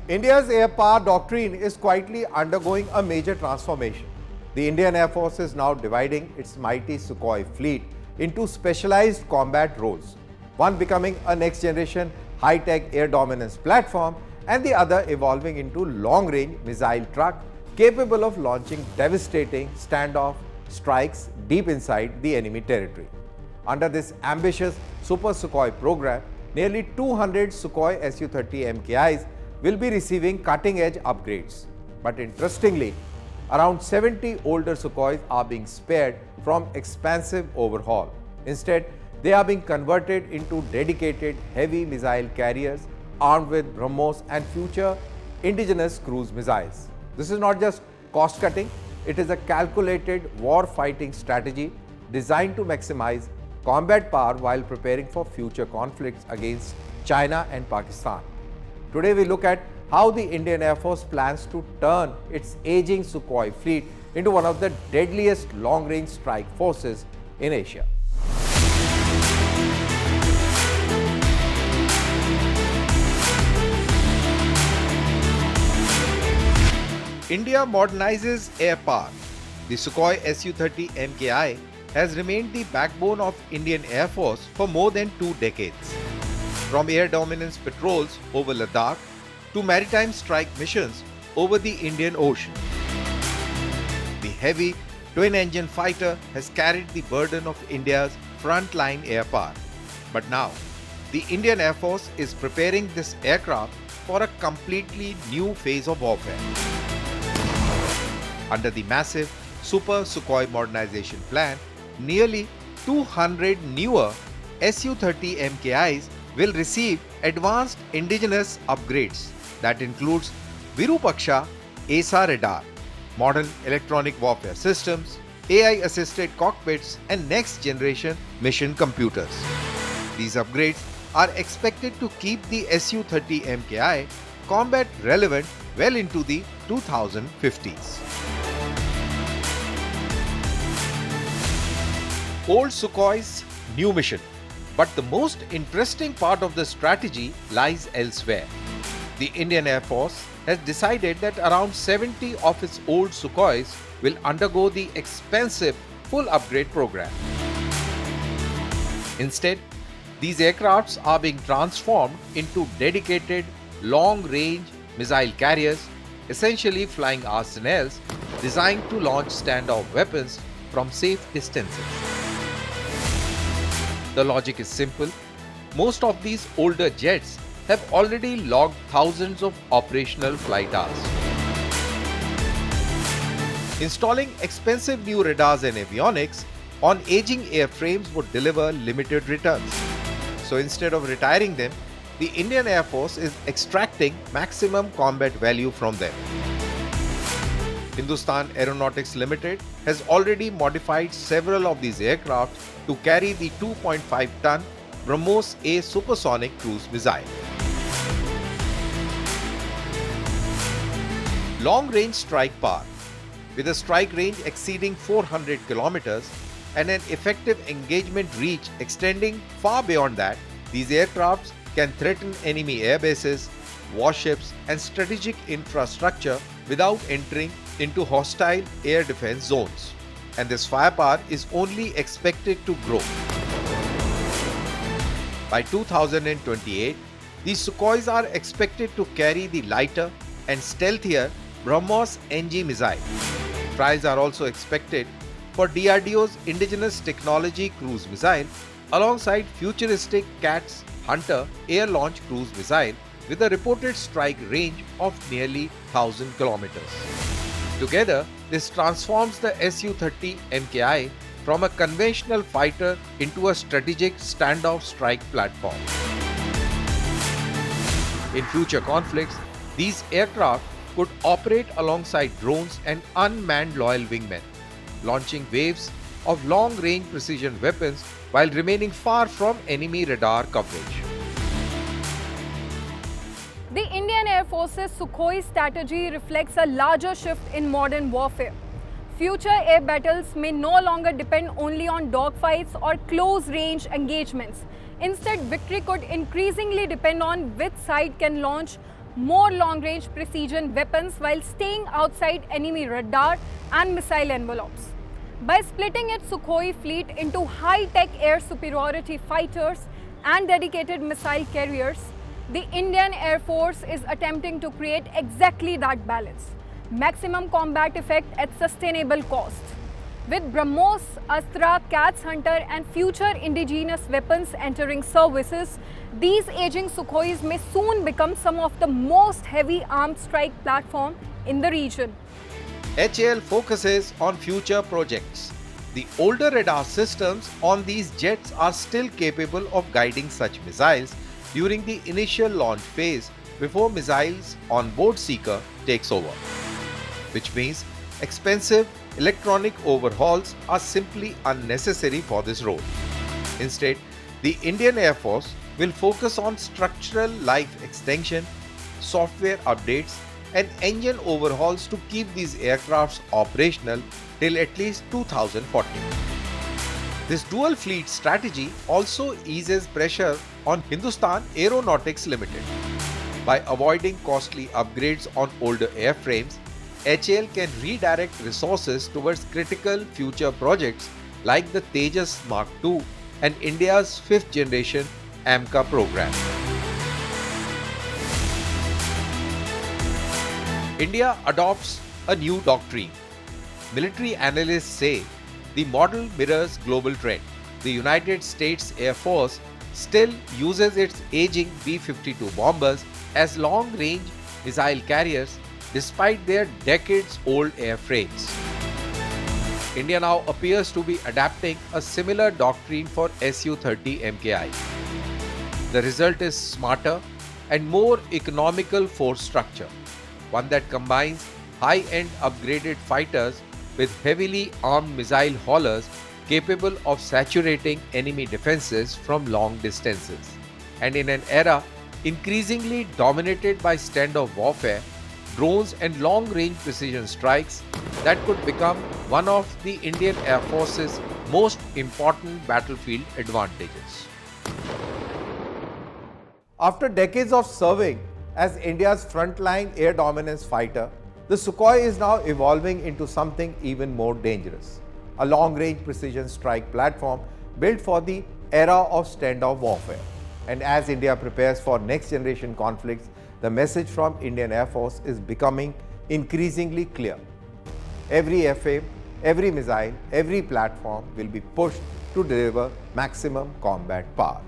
India's air power doctrine is quietly undergoing a major transformation. The Indian Air Force is now dividing its mighty Sukhoi fleet into specialized combat roles, one becoming a next-generation high-tech air dominance platform and the other evolving into long-range missile truck capable of launching devastating standoff strikes deep inside the enemy territory. Under this ambitious Super Sukhoi program, nearly 200 Sukhoi Su-30 MKIs will be receiving cutting-edge upgrades. But interestingly, around 70 older Sukhois are being spared from expansive overhaul. Instead, they are being converted into dedicated heavy missile carriers armed with BrahMos and future indigenous cruise missiles. This is not just cost-cutting, it is a calculated war-fighting strategy designed to maximize combat power while preparing for future conflicts against China and Pakistan. Today we look at how the Indian Air Force plans to turn its aging Sukhoi fleet into one of the deadliest long-range strike forces in Asia. India modernizes air power. The Sukhoi Su-30 MKI has remained the backbone of Indian Air Force for more than 2 decades. From air dominance patrols over Ladakh to maritime strike missions over the Indian Ocean. The heavy twin-engine fighter has carried the burden of India's frontline air power. But now, the Indian Air Force is preparing this aircraft for a completely new phase of warfare. Under the massive Super Sukhoi modernization plan, nearly 200 newer Su-30 MKIs will receive advanced indigenous upgrades that includes Virupaksha AESA radar, modern electronic warfare systems, AI-assisted cockpits and next-generation mission computers. These upgrades are expected to keep the Su-30 MKI combat relevant well into the 2050s. Old Sukhoi's new mission. But the most interesting part of the strategy lies elsewhere. The Indian Air Force has decided that around 70 of its old Sukhois will undergo the expensive full upgrade program. Instead, these aircrafts are being transformed into dedicated long-range missile carriers, essentially flying arsenals designed to launch standoff weapons from safe distances. The logic is simple. Most of these older jets have already logged thousands of operational flight hours. Installing expensive new radars and avionics on aging airframes would deliver limited returns. So instead of retiring them, the Indian Air Force is extracting maximum combat value from them. Hindustan Aeronautics Limited has already modified several of these aircraft to carry the 2.5-ton BrahMos A supersonic cruise missile. Long-range strike power. With a strike range exceeding 400 kilometers and an effective engagement reach extending far beyond that, these aircrafts can threaten enemy air bases, warships and strategic infrastructure without entering into hostile air defense zones. And this firepower is only expected to grow. By 2028, these Sukhois are expected to carry the lighter and stealthier BrahMos NG missile. Trials are also expected for DRDO's indigenous technology cruise missile alongside futuristic CATS Hunter air-launched cruise missile with a reported strike range of nearly 1,000 kilometers. Together, this transforms the Su-30 MKI from a conventional fighter into a strategic standoff strike platform. In future conflicts, these aircraft could operate alongside drones and unmanned loyal wingmen, launching waves of long-range precision weapons while remaining far from enemy radar coverage. The Indian Air Force's Sukhoi strategy reflects a larger shift in modern warfare. Future air battles may no longer depend only on dogfights or close-range engagements. Instead, victory could increasingly depend on which side can launch more long-range precision weapons while staying outside enemy radar and missile envelopes. By splitting its Sukhoi fleet into high-tech air superiority fighters and dedicated missile carriers, the Indian Air Force is attempting to create exactly that balance: maximum combat effect at sustainable cost. With BrahMos, Astra, CATS Hunter and future indigenous weapons entering services, these aging Sukhois may soon become some of the most heavy armed strike platform in the region. HAL focuses on future projects. The older radar systems on these jets are still capable of guiding such missiles during the initial launch phase before missiles on-board seeker takes over, which means expensive electronic overhauls are simply unnecessary for this role. Instead, the Indian Air Force will focus on structural life extension, software updates, and engine overhauls to keep these aircrafts operational till at least 2040. This dual fleet strategy also eases pressure on Hindustan Aeronautics Limited. By avoiding costly upgrades on older airframes, HAL can redirect resources towards critical future projects like the Tejas Mark II and India's 5th generation AMCA program. India adopts a new doctrine. Military analysts say the model mirrors global trend. The United States Air Force still uses its aging B-52 bombers as long-range missile carriers despite their decades-old airframes. India now appears to be adapting a similar doctrine for Su-30 MKI. The result is smarter and more economical force structure, one that combines high-end upgraded fighters with heavily armed missile haulers capable of saturating enemy defenses from long distances. And in an era increasingly dominated by standoff warfare, drones and long-range precision strikes, that could become one of the Indian Air Force's most important battlefield advantages. After decades of serving as India's frontline air dominance fighter, the Sukhoi is now evolving into something even more dangerous: a long-range precision strike platform built for the era of standoff warfare. And as India prepares for next-generation conflicts, the message from Indian Air Force is becoming increasingly clear. Every airframe, every missile, every platform will be pushed to deliver maximum combat power.